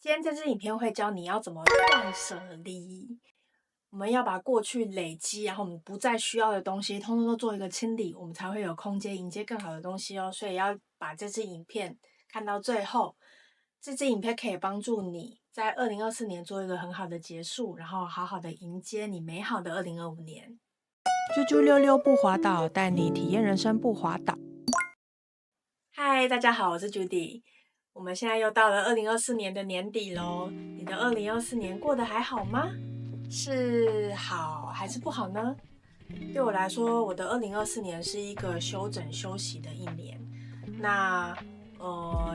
今天这支影片会教你要怎么断舍离。我们要把过去累积，然后我们不再需要的东西，通通都做一个清理，我们才会有空间迎接更好的东西哦。所以要把这支影片看到最后，这支影片可以帮助你在2024年做一个很好的结束，然后好好的迎接你美好的2025年。啾啾溜溜不滑倒，带你体验人生不滑倒。嗨，大家好，我是 Judy。我们现在又到了2024年的年底咯，你的2024年过得还好吗？是好还是不好呢？对我来说，我的2024年是一个休整休息的一年。那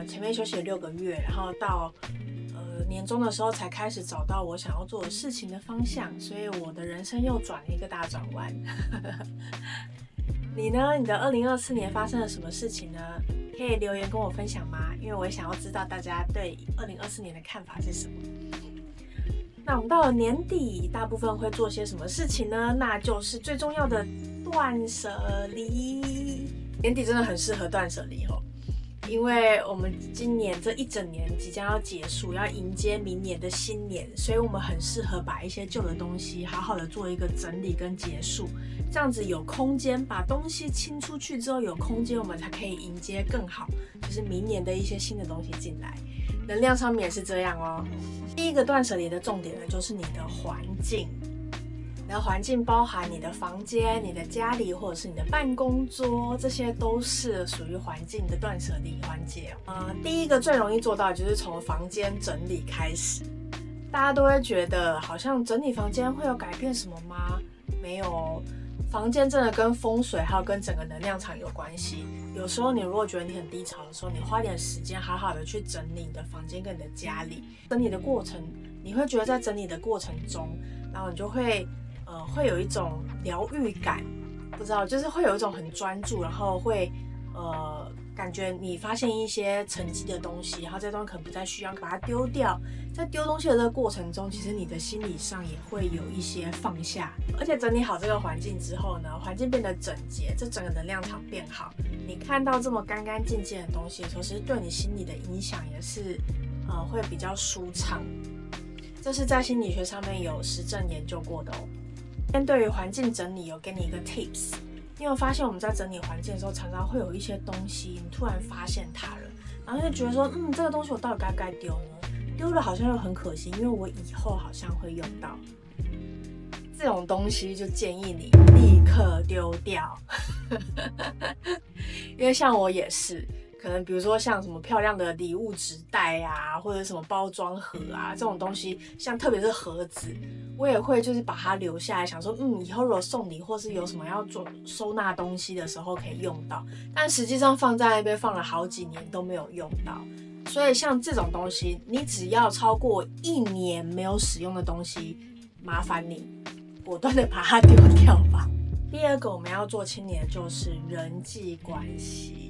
前面休息了6个月，然后到年终的时候才开始找到我想要做的事情的方向，所以我的人生又转了一个大转弯。你呢？你的2024年发生了什么事情呢？可以留言跟我分享吗？因为我也想要知道大家对2024年的看法是什么。那我们到了年底，大部分会做些什么事情呢？那就是最重要的断舍离。年底真的很适合断舍离哦，因为我们今年这一整年即将要结束，要迎接明年的新年，所以我们很适合把一些旧的东西好好的做一个整理跟结束，这样子有空间，把东西清出去之后有空间，我们才可以迎接更好，就是明年的一些新的东西进来。能量上面也是这样哦。第一个断舍离的重点呢，就是你的环境。你的环境包含你的房间、你的家里，或者是你的办公桌，这些都是属于环境的断舍离环节。第一个最容易做到的就是从房间整理开始。大家都会觉得好像整理房间会有改变什么吗？没有，房间真的跟风水还有跟整个能量场有关系。有时候你如果觉得你很低潮的时候，你花点时间好好的去整理你的房间跟你的家里。整理的过程，你会觉得在整理的过程中，然后你就会有一种疗愈感，不知道，就是会有一种很专注，然后会感觉你发现一些沉积的东西，然后这些东西可能不再需要，把它丢掉。在丢东西的这个过程中，其实你的心理上也会有一些放下，而且整理好这个环境之后呢，环境变得整洁，这整个能量场变好，你看到这么干干净净的东西的时候，其实对你心理的影响也是会比较舒畅。这是在心理学上面有实证研究过的哦。对于环境整理有给你一个 tips， 你有发现我们在整理环境的时候，常常会有一些东西，你突然发现它了，然后就觉得说，这个东西我到底该不该丢呢？丢了好像又很可惜，因为我以后好像会用到。这种东西就建议你立刻丢掉，因为像我也是。可能比如说像什么漂亮的礼物纸袋啊，或者什么包装盒啊，这种东西，像特别是盒子，我也会就是把它留下来，想说以后如果送礼或是有什么要做收纳东西的时候可以用到，但实际上放在那边放了好几年都没有用到。所以像这种东西，你只要超过1年没有使用的东西，麻烦你果断的把它丢掉吧。第二个我们要做清理的就是人际关系。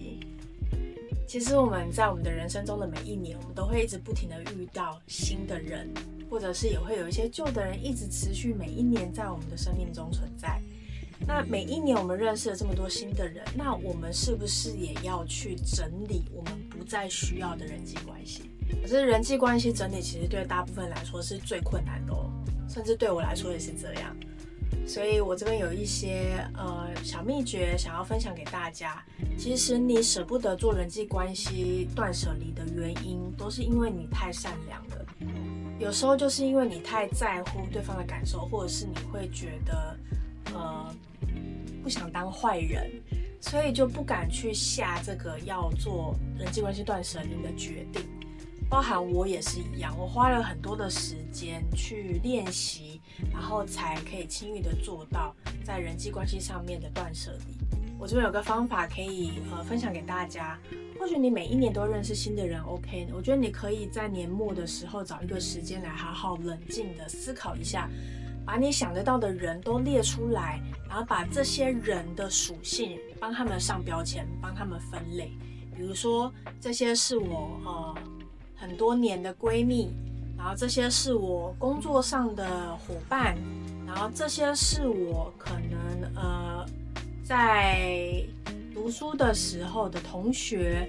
其实我们在我们的人生中的每一年，我们都会一直不停的遇到新的人，或者是也会有一些旧的人一直持续每一年在我们的生命中存在。那每一年我们认识了这么多新的人，那我们是不是也要去整理我们不再需要的人际关系？可是人际关系整理其实对大部分来说是最困难的哦，甚至对我来说也是这样。所以我这边有一些小秘诀想要分享给大家。其实你舍不得做人际关系断舍离的原因，都是因为你太善良了。有时候就是因为你太在乎对方的感受，或者是你会觉得不想当坏人，所以就不敢去下这个要做人际关系断舍离的决定。包含我也是一样，我花了很多的时间去练习，然后才可以轻易的做到在人际关系上面的断舍离。我这边有个方法可以分享给大家，或许你每一年都认识新的人 OK， 我觉得你可以在年末的时候找一个时间来好好冷静的思考一下，把你想得到的人都列出来，然后把这些人的属性帮他们上标签，帮他们分类。比如说这些是我很多年的闺蜜，然后这些是我工作上的伙伴，然后这些是我可能在读书的时候的同学，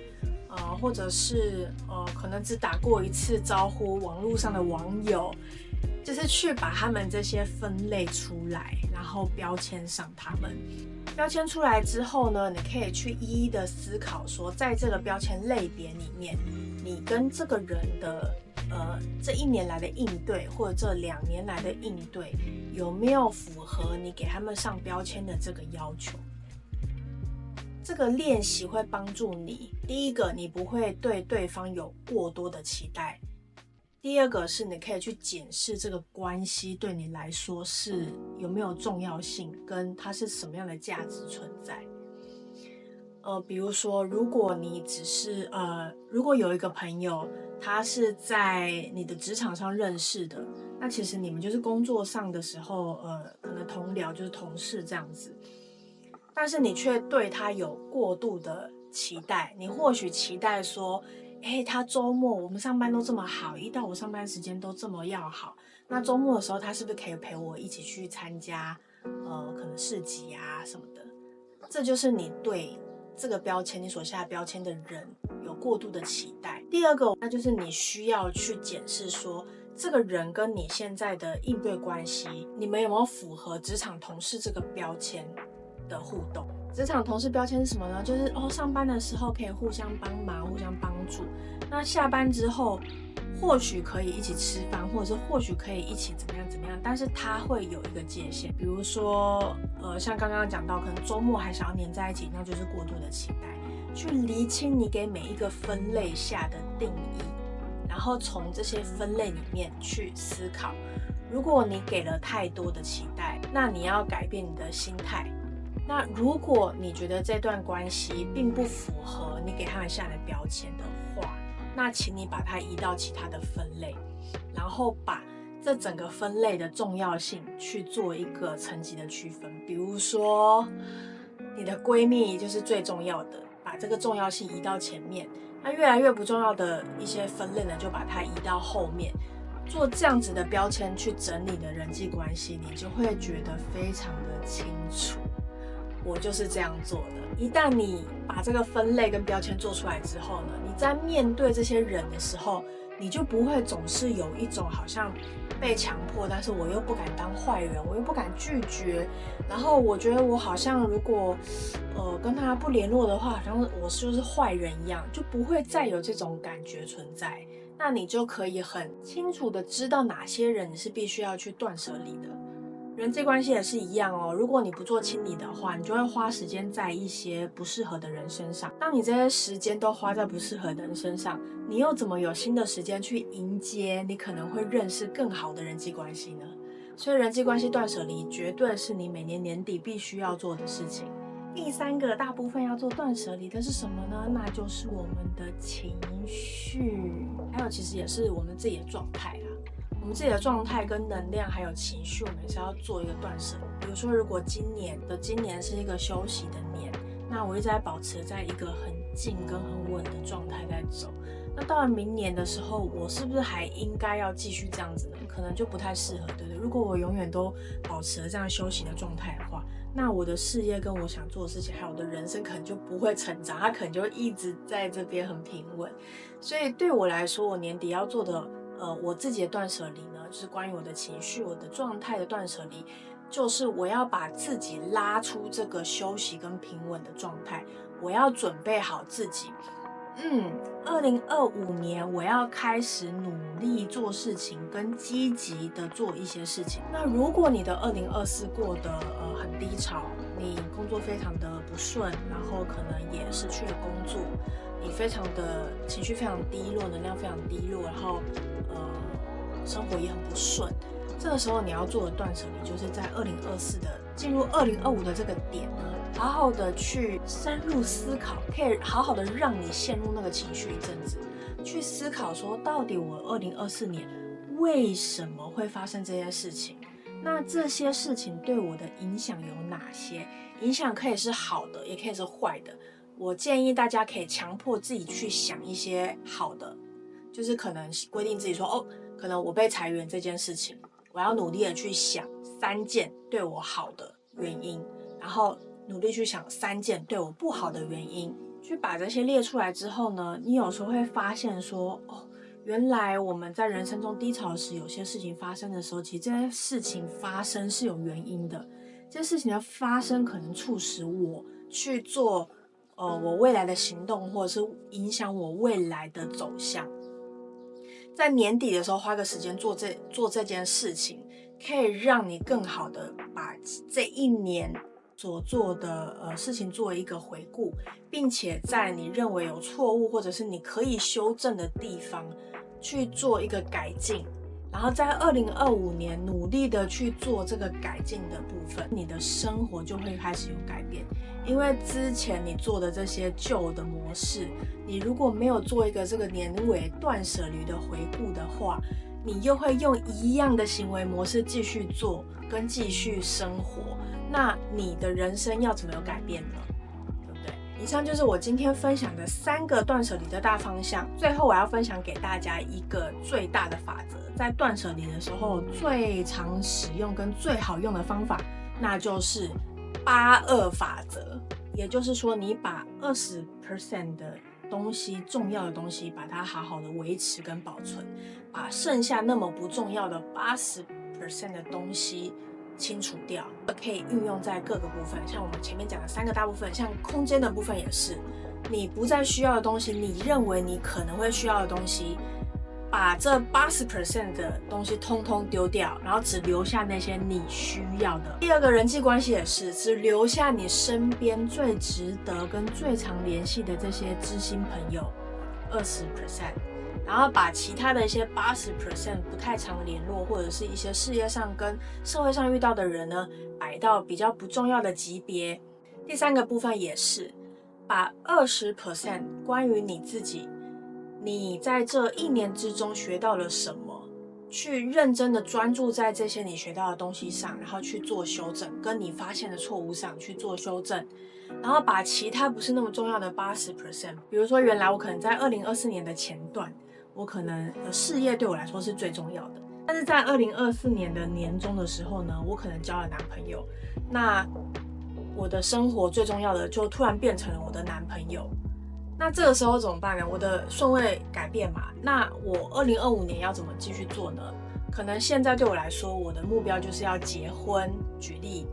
或者是可能只打过一次招呼，网络上的网友，就是去把他们这些分类出来，然后标签上他们。标签出来之后呢，你可以去一一的思考说，在这个标签类别里面，你跟这个人的这1年来的应对，或者这2年来的应对，有没有符合你给他们上标签的这个要求？这个练习会帮助你，第一个，你不会对对方有过多的期待；第二个是你可以去检视这个关系对你来说是有没有重要性，跟它是什么样的价值存在。比如说，如果你只是如果有一个朋友，他是在你的职场上认识的，那其实你们就是工作上的时候，可能同僚就是同事这样子。但是你却对他有过度的期待，你或许期待说，他周末我们上班都这么好，1到5上班时间都这么要好，那周末的时候他是不是可以陪我一起去参加可能市集啊什么的？这就是你对这个标签，你所下标签的人有过度的期待。第二个，那就是你需要去检视说，这个人跟你现在的应对关系，你们有没有符合职场同事这个标签的互动？职场同事标签是什么呢？就是上班的时候可以互相帮忙、互相帮助，那下班之后或许可以一起吃饭，或者是或许可以一起怎么样怎么样，但是它会有一个界限。比如说像刚刚讲到，可能周末还想要黏在一起，那就是过度的期待。去厘清你给每一个分类下的定义，然后从这些分类里面去思考，如果你给了太多的期待，那你要改变你的心态。那如果你觉得这段关系并不符合你给他们下的标签的话，那请你把它移到其他的分类，然后把这整个分类的重要性去做一个层级的区分。比如说你的闺蜜就是最重要的，把这个重要性移到前面，那越来越不重要的一些分类呢，就把它移到后面。做这样子的标签去整理你的人际关系，你就会觉得非常的清楚。我就是这样做的。一旦你把这个分类跟标签做出来之后呢，你在面对这些人的时候，你就不会总是有一种好像被强迫，但是我又不敢当坏人，我又不敢拒绝，然后我觉得我好像如果跟他不联络的话，好像我就是坏人一样，就不会再有这种感觉存在。那你就可以很清楚的知道哪些人你是必须要去断舍离的。人际关系也是一样哦，如果你不做清理的话，你就会花时间在一些不适合的人身上。当你这些时间都花在不适合的人身上，你又怎么有新的时间去迎接你可能会认识更好的人际关系呢？所以人际关系断舍离绝对是你每年年底必须要做的事情。第3个大部分要做断舍离的是什么呢？那就是我们的情绪，还有其实也是我们自己的状态啦。我们自己的状态跟能量还有情绪，我们也是要做一个断舍离。比如说，如果今年是一个休息的年，那我一直在保持在一个很静跟很稳的状态在走。那到了明年的时候，我是不是还应该要继续这样子呢？可能就不太适合，对不对？如果我永远都保持了这样休息的状态的话，那我的事业跟我想做的事情，还有我的人生可能就不会成长，它可能就一直在这边很平稳。所以对我来说，我年底要做的我自己的断舍离呢，就是关于我的情绪、我的状态的断舍离，就是我要把自己拉出这个休息跟平稳的状态，我要准备好自己。2025年我要开始努力做事情，跟积极的做一些事情。那如果你的2024过得很低潮，你工作非常的不顺，然后可能也失去了工作，你非常的情绪非常低落，能量非常低落，然后生活也很不顺。这个时候你要做的断舍离，就是在2024的进入2025的这个点呢，好好的去深入思考，可以好好的让你陷入那个情绪一阵子，去思考说，到底我2024年为什么会发生这些事情？那这些事情对我的影响有哪些？影响可以是好的，也可以是坏的。我建议大家可以强迫自己去想一些好的，就是可能规定自己说，可能我被裁员这件事情，我要努力的去想3件对我好的原因，然后努力去想3件对我不好的原因，去把这些列出来之后呢，你有时候会发现说，哦，原来我们在人生中低潮时，有些事情发生的时候，其实这些事情发生是有原因的。这些事情的发生可能促使我去做我未来的行动，或者是影响我未来的走向。在年底的时候花个时间做这件事情，可以让你更好的把这一年所做的事情做一个回顾，并且在你认为有错误或者是你可以修正的地方去做一个改进，然后在2025年努力的去做这个改进的部分，你的生活就会开始有改变。因为之前你做的这些旧的模式，你如果没有做一个这个年尾断舍离的回顾的话，你又会用一样的行为模式继续做跟继续生活，那你的人生要怎么有改变呢？对不对？以上就是我今天分享的3个断舍离的大方向。最后我要分享给大家一个最大的法则，在断舍离的时候最常使用跟最好用的方法，那就是82法则。也就是说，你把20% 的东西，重要的东西，把它好好的维持跟保存，把剩下那么不重要的80% 的东西清除掉，可以运用在各个部分。像我们前面讲的3个大部分，像空间的部分也是，你不再需要的东西，你认为你可能会需要的东西，把这80% 的东西通通丢掉，然后只留下那些你需要的。第二个人际关系也是，只留下你身边最值得跟最常联系的这些知心朋友20%，然后把其他的一些80% 不太常联络，或者是一些事业上跟社会上遇到的人呢，摆到比较不重要的级别。第3个部分也是，把20% 关于你自己，你在这1年之中学到了什么，去认真的专注在这些你学到的东西上，然后去做修正，跟你发现的错误上去做修正，然后把其他不是那么重要的80%，比如说原来我可能在2024年的前段，我可能事业对我来说是最重要的，但是在2024年的年中的时候呢，我可能交了男朋友，那我的生活最重要的就突然变成了我的男朋友。那这个时候怎么办呢？我的顺位改变嘛，那我2025年要怎么继续做呢？可能现在对我来说，我的目标就是要结婚，举例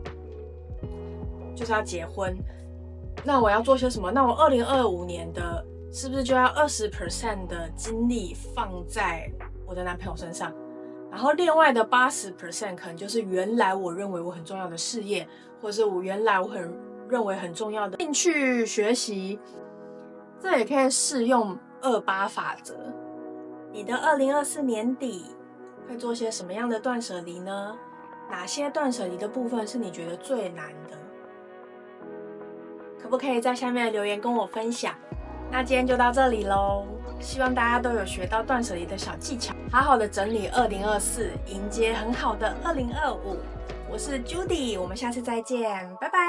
就是要结婚。那我要做些什么？那我2025年的是不是就要20% 的精力放在我的男朋友身上？然后另外的80% 可能就是原来我认为我很重要的事业，或者是我原来我认为很重要的兴趣学习。这也可以适用28法则。你的2024年底会做些什么样的断舍离呢？哪些断舍离的部分是你觉得最难的？可不可以在下面留言跟我分享？那今天就到这里咯，希望大家都有学到断舍离的小技巧，好好的整理2024，迎接很好的2025。我是 Judy， 我们下次再见，拜拜。